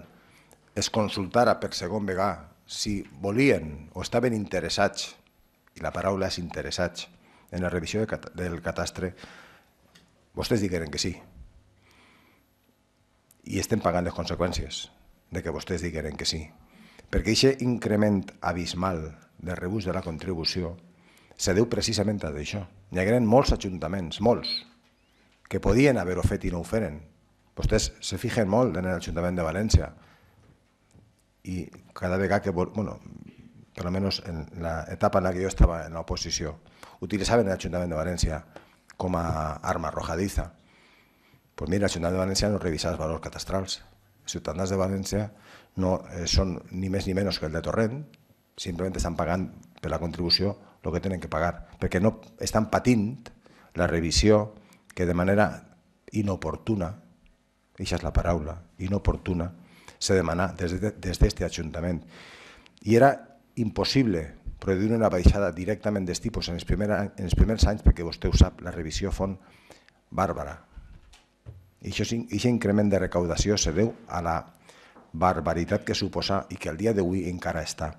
es consultara per segon vegada si volien o estaven interessats, i la paraula és interessats, en la revisió del catastre, vostès digueren que sí. I estem pagant les conseqüències de que vostès digueren que sí. Perquè aquest increment abismal de rebuig de la contribució se deu precisament a això. Hi hagueren molts ajuntaments, molts, que podien haver-ho fet i no ho feren. Vostès se fijen molt en l'Ajuntament de València i cada vegada que... Bueno, per almenys en l'etapa en la que jo estava en l'oposició, utilitzaven l'Ajuntament de València com a arma arrojadiza. Pues mira, l'Ajuntament de València no revisa els valors catastrals. Els ciutadans de València no són ni més ni menys que el de Torrent, simplement estan pagant per la contribució el que tenen que pagar, perquè no estan patint la revisió que de manera inoportuna, això és la paraula, inoportuna, se demana des d'aquest Ajuntament. I era impossible produir una baixada directament dels tipus en els primers anys, perquè vostè ho sap, la revisió fon bàrbara. I aquest increment de recaudació se deu a la barbaritat que suposa i que al dia d'avui encara està.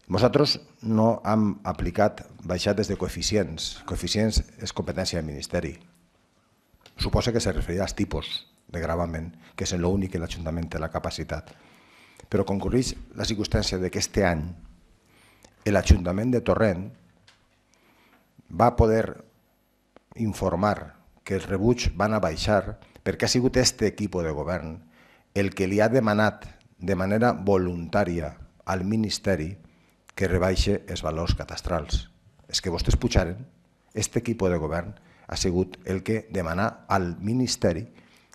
Nosaltres no hem aplicat baixades de coeficients. Coeficients és competència del Ministeri. Suposa que se referirà als tipus de gravament, que és l'únic que l'Ajuntament té la capacitat. Però concurreix la circumstància d'aquest any l'Ajuntament de Torrent va poder informar que els rebuig van a baixar perquè ha sigut aquest equip de govern el que li ha demanat de manera voluntària al Ministeri que rebaixe els valors catastrals. És que vostès pujaren, aquest equip de govern ha sigut el que demana al Ministeri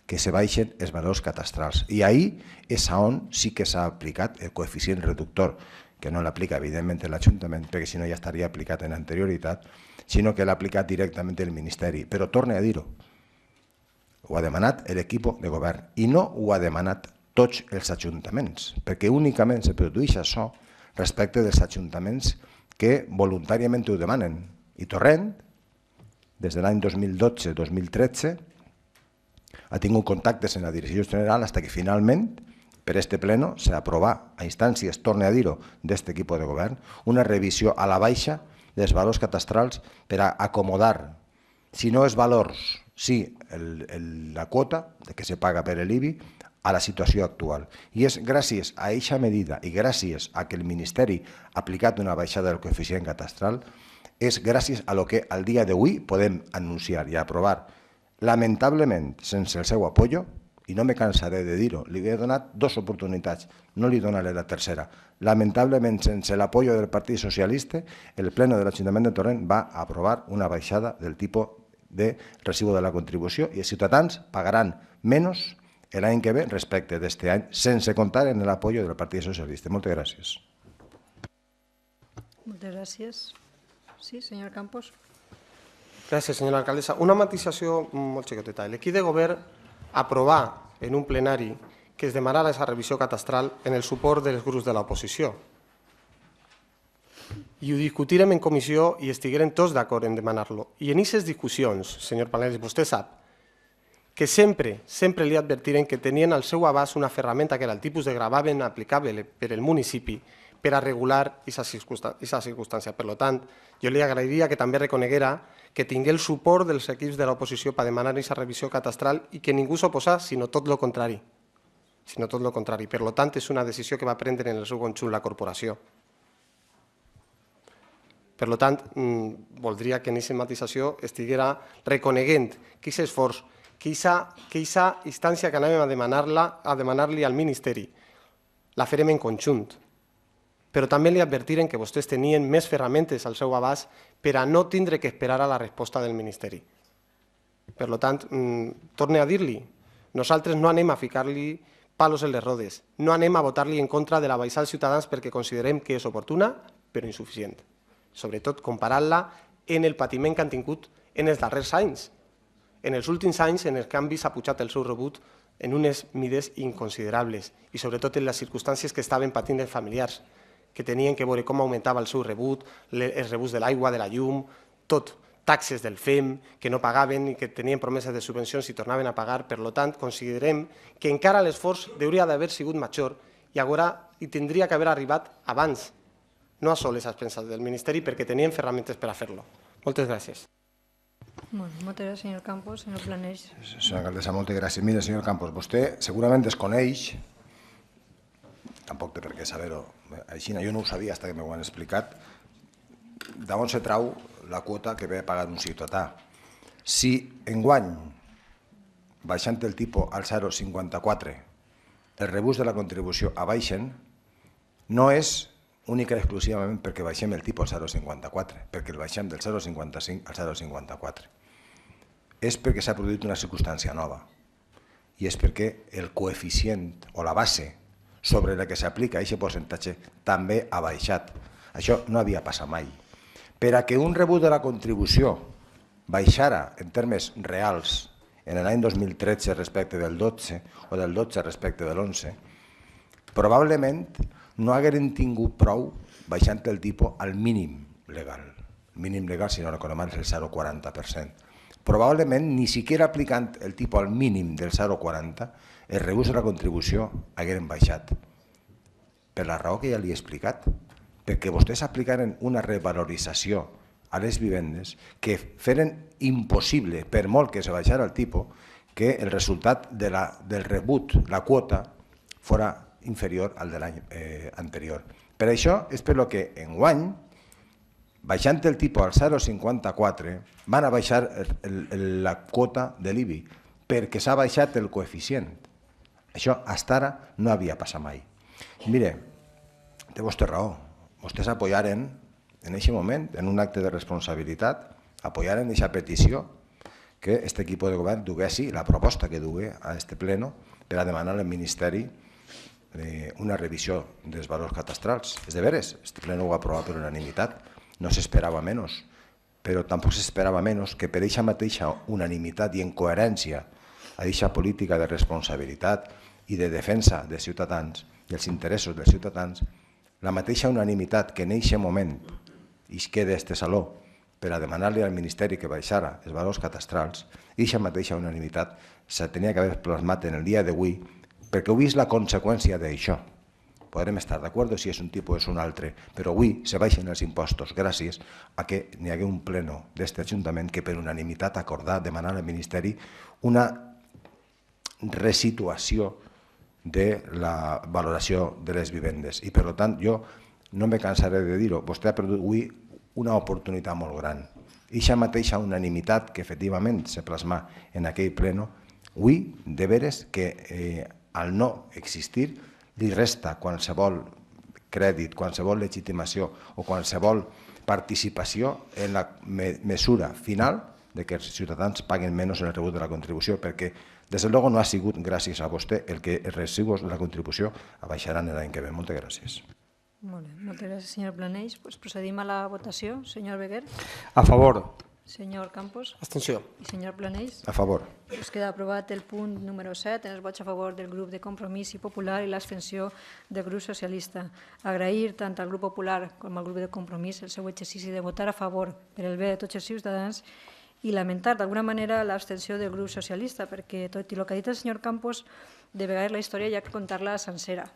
que se baixen els valors catastrals. I ahir és on sí que s'ha aplicat el coeficient reductor, que no l'aplica evidentment l'Ajuntament, perquè si no ja estaria aplicat en anterioritat, sinó que l'ha aplicat directament el Ministeri. Però torne a dir-ho, ho ha demanat l'equip de govern i no ho ha demanat tots els ajuntaments, perquè únicament se produeix això respecte dels ajuntaments que voluntàriament ho demanen. I Torrent, des de l'any 2012-2013, ha tingut contactes en la Direcció General fins que finalment per este pleno s'aprova a instàncies, torne a dir-ho, d'aquest equip de govern, una revisió a la baixa dels valors catastrals per a acomodar, si no els valors, sí la quota que se paga per l'IBI, a la situació actual. I és gràcies a aquesta medida i gràcies a que el Ministeri ha aplicat una baixada del coeficient catastral, és gràcies a lo que al dia d'avui podem anunciar i aprovar. Lamentablement, sense el seu apoyo, i no me cansaré de dir-ho, li he donat 2 oportunitats, no li donaré la tercera. Lamentablement, sense l'apoyo del Partit Socialista, el Pleno de l'Ajuntament de Torrent va aprovar una baixada del tipus de recibo de la contribució i els ciutadans pagaran menys l'any que ve respecte d'aquest any, sense comptar en l'apoyo del Partit Socialista. Moltes gràcies. Moltes gràcies. Sí, senyor Campos. Gràcies, senyora alcaldessa. Una matisació molt xicoteta. L'equip de govern aprovar en un plenari que es demanara aquesta revisió catastral en el suport dels grups de l'oposició. i ho discutirem en comissió i estiguérem tots d'acord en demanar-lo. I en aquestes discussions, senyor Palés, vostè sap que sempre li advertirem que tenien al seu abast una ferramenta que era el tipus de gravamen aplicable per al municipi per a regular aquesta circumstància. Per tant, jo li agrairia que també reconeguera que tingui el suport dels equips de l'oposició per demanar aquesta revisió catastral i que ningú s'oposa, sinó tot el contrari. Per tant, és una decisió que va prendre en el seu conjunt la corporació. Per tant, voldria que en aquesta matisació estiguera reconeguent que aquest esforç, que aquesta instància que anàvem a demanar-li al Ministeri, la farem en conjunt. Però també li advertirem que vostès tenien més ferramentes al seu abast per a no tindre que esperar a la resposta del Ministeri. Per tant, torne a dir-li, nosaltres no anem a ficar-li palos en les rodes, no anem a votar-li en contra de la baixada als ciutadans perquè considerem que és oportuna però insuficient. Sobretot comparant-la en el patiment que han tingut en els darrers anys. En els últims anys, en els canvis, s'ha pujat el seu rebut en unes mides inconsiderables i sobretot en les circumstàncies que estaven patint els familiars, que tenien que veure com augmentava el seu rebut, els rebuts de l'aigua, de la llum, tot, taxes del FEM, que no pagaven i que tenien promeses de subvencions i tornaven a pagar. Per tant, considerem que encara l'esforç hauria d'haver sigut major i tindria que haver arribat abans, no a soles a expenses del Ministeri, perquè tenien ferramentes per a fer-lo. Moltes gràcies. Moltes gràcies, senyor Campos. Senyor Planells. Senyora alcaldessa, moltes gràcies. Mira, senyor Campos, vostè segurament desconeix, tampoc té per què saber-ho, així jo no ho sabia fins que m'ho han explicat, d'on se trau la quota que ve a pagar un ciutadà. Si enguany, baixant el tipus al 0,54, els rebuts de la contribució abaixen, no és única i exclusivament perquè baixem el tipus al 0,54, perquè el baixem del 0,55 al 0,54. És perquè s'ha produït una circumstància nova i és perquè el coeficient o la base sobre la que s'aplica aquest percentatge també ha baixat. Això no havia passat mai. Per a que un rebut de la contribució baixara en termes reals en l'any 2013 respecte del 12 o del 12 respecte de l'11, probablement no hagueren tingut prou baixant el tipus al mínim legal. El mínim legal, si no recordo mal, és el 0,40%. Probablement, ni siquiera aplicant el tipus al mínim del 0,40, els rebuts de la contribució hagueren baixat. Per la raó que ja li he explicat, perquè vostès aplicaren una revalorització a les vivendes que feren impossible, per molt que se baixara el tipus, que el resultat del rebut, la quota, fora inferior al de l'any anterior. Per això és per el que enguany, baixant el tipus al 0,54, van a baixar la quota de l'IBI, perquè s'ha baixat el coeficient. Això fins ara no havia passat mai. Mire, té vostè raó, vostès apoyaren en aquest moment, en un acte de responsabilitat, apoyaren aquesta petició que aquest equip de govern duguessi la proposta que dugue a aquest pleno per a demanar al Ministeri una revisió dels valors catastrals. És de veres, aquest pleno ho va aprovar per unanimitat, no s'esperava menys, però tampoc s'esperava menys que per aquesta mateixa unanimitat i en coherència a aquesta política de responsabilitat i de defensa dels ciutadans i els interessos dels ciutadans, la mateixa unanimitat que en aquest moment es queda a este saló per a demanar-li al Ministeri que baixara els valors catastrals, aquesta mateixa unanimitat se tenia que haver plasmat en el dia d'avui, perquè avui és la conseqüència d'això. Podrem estar d'acord si és un tipus o és un altre, però avui se baixen els impostos gràcies a que n'hi hagué un pleno d'aquest Ajuntament que per unanimitat acordà demanar al Ministeri una resituació de la valoració de les vivendes. I per tant, jo no me cansaré de dir-ho, vostè ha perdut avui una oportunitat molt gran. I aquesta mateixa unanimitat que efectivament se plasma en aquell pleno, avui de veres que al no existir li resta qualsevol crèdit, qualsevol legitimació o qualsevol participació en la mesura final de que els ciutadans paguen menys en el rebut de la contribució, perquè des de luego no ha sigut gràcies a vostè el que els residus de la contribució baixaran l'any que ve. Moltes gràcies. Molt bé, moltes gràcies, senyor Planells. Procedim a la votació. Senyor Beguer. A favor. Senyor Campos Abstenció. i senyor Planells. A favor. Us queda aprovat el punt número 7, en els vots a favor del grup de Compromís i Popular i l'abstenció del grup socialista. Agrair tant al grup Popular com al grup de Compromís el seu exercici de votar a favor per el bé de tots els ciutadans i lamentar d'alguna manera l'abstenció del grup socialista, perquè tot i el que ha dit el senyor Campos, de vegades la història hi ha que contar-la sencera.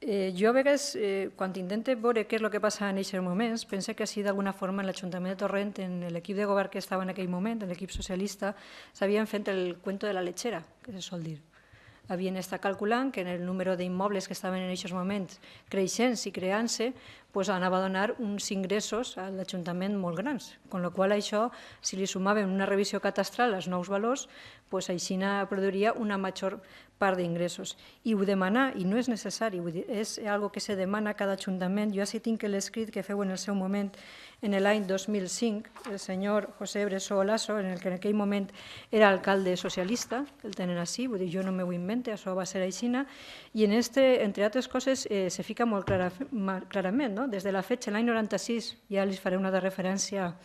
Jo a vegades, quan intento veure què és el que passa en aquests moments, penso que així d'alguna forma en l'Ajuntament de Torrent, en l'equip de govern que estava en aquell moment, en l'equip socialista, s'havien fet el cuento de la lechera, que se sol dir. Havien estat calculant que en el número d'immobles que estaven en aquests moments creixents i creant-se, anava a donar uns ingressos a l'Ajuntament molt grans, amb la qual això, si li sumàvem una revisió catastral als nous valors, així produiria una major part d'ingressos. I ho demanar, i no és necessari, és una cosa que se demana a cada ajuntament. Jo així tinc l'escrit que feu en el seu moment, en l'any 2005, el senyor José Bressó Olaso, en el que en aquell moment era alcalde socialista, el tenen així, vull dir, jo no m'ho invento, això va ser així, i en este, entre altres coses, se fica molt clarament, no? Des de la fetge, l'any 96, ja les faré una de referència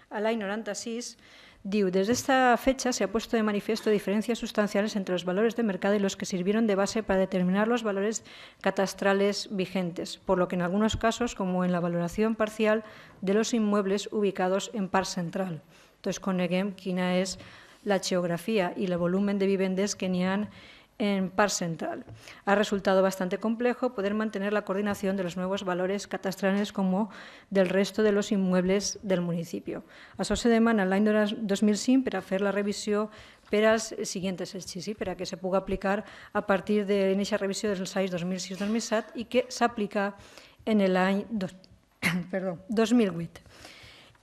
a l'any 96, diu, desde esta fecha se ha puesto de manifiesto diferencias sustanciales entre los valores de mercado y los que sirvieron de base para determinar los valores catastrales vigentes, por lo que en algunos casos, como en la valoración parcial de los inmuebles ubicados en part central. Entonces, coneguem quina és la geografía y el volumen de vivendes que n'hi ha en part central. Ha resultado bastante complejo poder mantener la coordinación de los nuevos valores catastrales como del resto de los inmuebles del municipio. Això se demana l'any 2005 per a fer la revisió per als següents exercicis, per a que se pugui aplicar a partir de aquesta revisió dels anys 2006-2007 i que s'aplica en l'any 2008.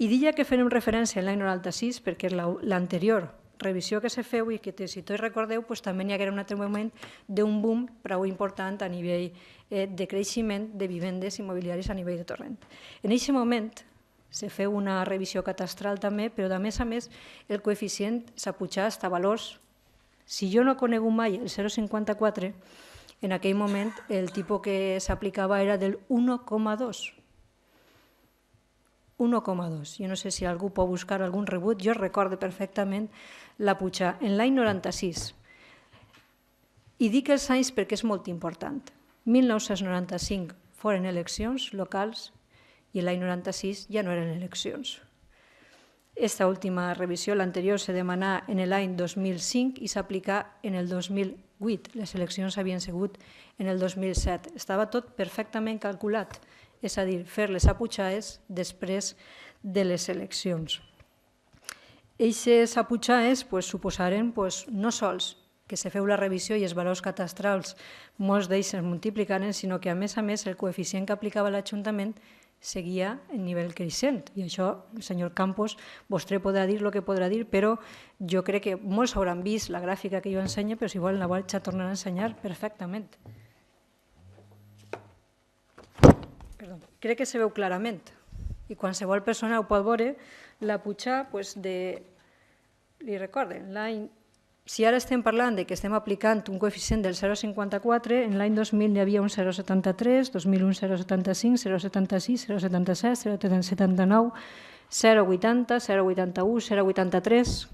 I diria que farem referència a l'any 96 perquè l'anterior revisió que se feu i que, si tots recordeu, també hi haguera un altre moment d'un boom prou important a nivell de creixement de vivendes immobiliàries a nivell de Torrent. En aquest moment se feu una revisió catastral també, però a més el coeficient s'ha pujat fins a valors. Si jo no he conegut mai el 0,54, en aquell moment el tipus que s'aplicava era del 1,2. 1,2. Jo no sé si algú pot buscar algun rebut, jo recordo perfectament la pujada en l'any 96. I dic els anys perquè és molt important. 1995 foren eleccions locals i l'any 96 ja no eren eleccions. Esta última revisió, l'anterior, se demanà en l'any 2005 i s'aplicà en el 2008. Les eleccions havien sigut en el 2007. Estava tot perfectament calculat, és a dir, fer les apujades després de les eleccions. Aquestes apujades suposaren no sols que se feu la revisió i els valors catastrals, molts d'ells es multiplicaren, sinó que a més el coeficient que aplicava l'Ajuntament seguia en nivell creixent. I això, el senyor Campos, vostè podrà dir el que podrà dir, però jo crec que molts hauran vist la gràfica que jo ensenyo, però si volen la vaig a tornar a ensenyar perfectament. Crec que se veu clarament i qualsevol persona ho pot veure, la pujada li recorden, si ara estem parlant que estem aplicant un coeficient del 0,54, en l'any 2000 hi havia un 0,73, 2001 0,75, 0,76, 0,77, 0,79, 0,80, 0,81, 0,83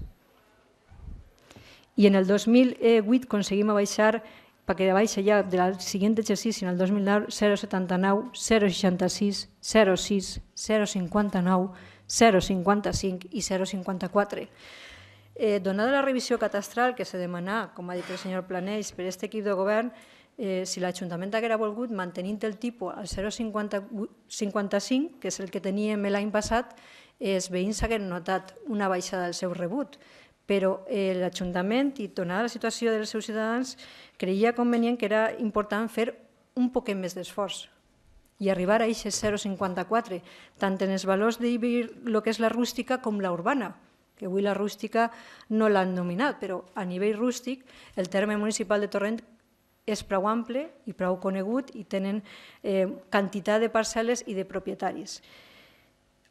i en el 2008 aconseguim baixar perquè baixa ja del següent exercici, en el 2009, 0,79, 0,66, 0,6, 0,59, 0,55 i 0,54. Donada la revisió catastral que se demanà, com ha dit el senyor Planells, per aquest equip de govern, si l'Ajuntament haguera volgut mantenint el tipus al 0,55, que és el que teníem l'any passat, els veïns hagueren notat una baixada del seu rebut. Però l'Ajuntament, i donada la situació dels seus ciutadans, creia convenient que era important fer un poquet més d'esforç i arribar a aquest 0,54, tant en els valors de el que és la rústica com la urbana, que avui la rústica no l'han nominat, però a nivell rústic el terme municipal de Torrent és prou ample i prou conegut i tenen quantitat de parcel·les i de propietaris.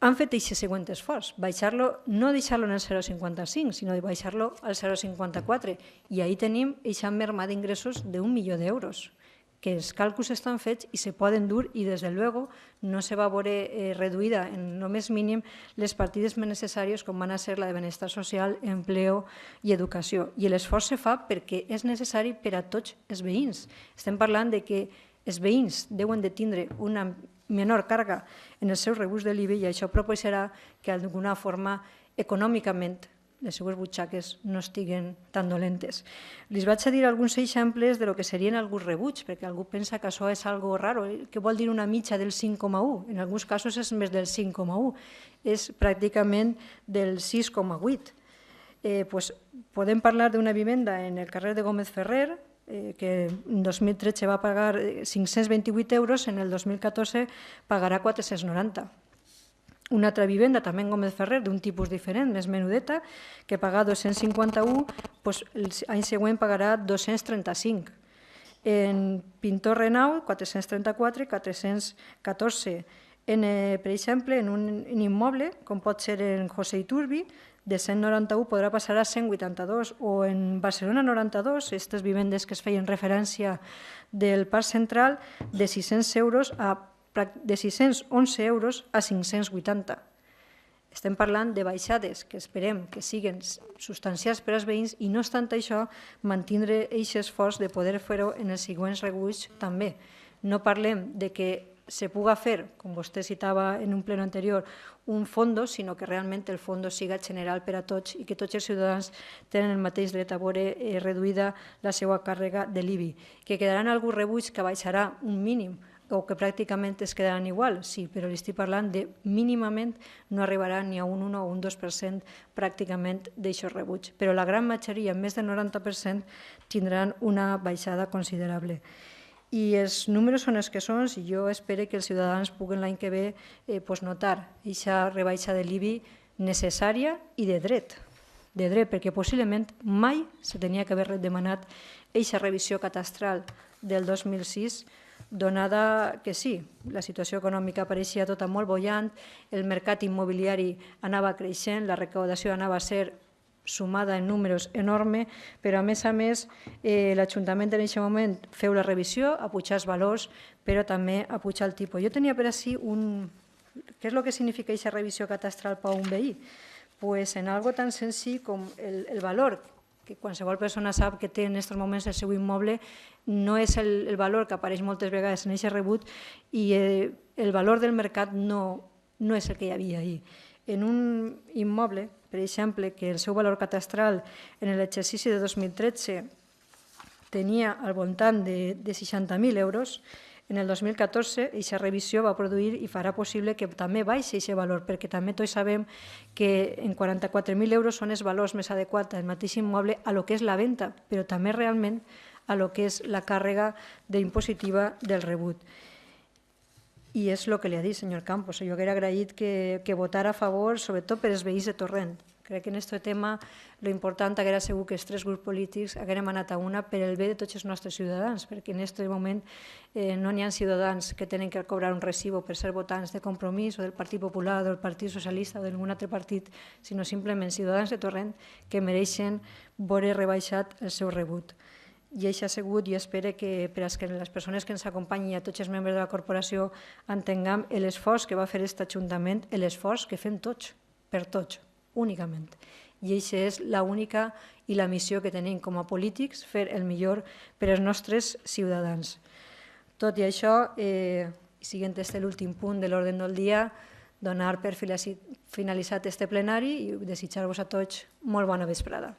Han fet aquest següent esforç, no deixar-lo en el 0,55, sinó baixar-lo al 0,54, i ahir tenim aquesta merma d'ingressos d'1 milió d'euros, que els càlculs estan fets i se poden dur i, des de luego, no se va veure reduïda en el més mínim les partides més necessàries com van a ser la de benestar social, empleo i educació. I l'esforç se fa perquè és necessari per a tots els veïns. Estem parlant de que els veïns deuen de tindre una menor càrrega en el seu rebuig de l'IBI i això proposarà que d'alguna forma econòmicament les seues butxaques no estiguen tan dolentes. Les vaig a dir alguns exemples de lo que serien alguns rebuig, perquè algú pensa que això és algo raro. Què vol dir una mitja del 5,1? En alguns casos és més del 5,1, és pràcticament del 6,8. Podem parlar d'una vivenda en el carrer de Gómez Ferrer, que en 2013 va pagar 528 euros, en el 2014 pagarà 490. Una altra vivenda, també en Gómez Ferrer, d'un tipus diferent, més menudeta, que paga 251, l'any següent pagarà 235. En Pintor Renau, 434, 414. Per exemple, en un immoble, com pot ser en José Iturbi, de 191 podrà passar a 182, o en Barcelona 92, aquestes vivendes que es feien referència del Parc Central, de 611 euros a 580. Estem parlant de baixades que esperem que siguin substancials per als veïns i, no obstant això, mantindre aquest esforç de poder fer-ho en els següents rebuig també. No parlem de que se puga fer, com vostè citava en un pleno anterior, un fondo, sinó que realment el fondo siga general per a tots i que tots els ciutadans tenen el mateix dret a veure reduïda la seva càrrega de l'IBI. Que quedaran alguns rebuig que baixarà un mínim o que pràcticament es quedaran igual, sí, però li estic parlant de mínimament no arribarà ni a un 1 o un 2% pràcticament d'això rebuig. Però la gran majoria, més del 90%, tindran una baixada considerable. I els números són els que són i jo espero que els ciutadans puguen l'any que ve notar aquesta rebaixa de l'IBI necessària i de dret, perquè possiblement mai se tenia que haver demanat aquesta revisió catastral del 2006, donada que sí, la situació econòmica pareixia tota molt bollant, el mercat immobiliari anava creixent, la recaudació anava a ser sumada en números enorme, però a més l'Ajuntament en aquest moment feu la revisió, a pujar els valors, però també a pujar el tipus. Jo tenia per ací què és el que significa aquesta revisió catastral per a un veí? Pues en algo tan senzill com el valor, que qualsevol persona sap que té en aquests moments el seu immoble, no és el valor que apareix moltes vegades en aquest rebut i el valor del mercat no és el que hi havia ahir. En un immoble, per exemple, que el seu valor catastral en l'exercici de 2013 tenia al voltant de 60.000 euros, en el 2014 aquesta revisió va produir i farà possible que també baixi aquest valor, perquè també tots sabem que en 44.000 euros són els valors més adequats del mateix immoble a lo que és la venda, però també realment a lo que és la càrrega impositiva del rebut. I és el que li ha dit, senyor Campos. Jo hauria agraït que votara a favor, sobretot per als veïns de Torrent. Crec que en aquest tema l'important hauria segur que els tres grups polítics haguérem anat a una per el bé de tots els nostres ciutadans, perquè en aquest moment no n'hi ha ciutadans que tenen que cobrar un recibo per ser votants de Compromís o del Partit Popular o del Partit Socialista o d'algun altre partit, sinó simplement ciutadans de Torrent que mereixen veure rebaixat el seu rebut. I això ha sigut, i espero que per a les persones que ens acompanyin i a tots els membres de la corporació entenguem l'esforç que va fer aquest Ajuntament, l'esforç que fem tots, per tots, únicament. I aquesta és l'única i la missió que tenim com a polítics, fer el millor per als nostres ciutadans. Tot i això, siguent l'últim punt de l'ordre del dia, donar per finalitzat este plenari i desitjar-vos a tots molt bona vesprada.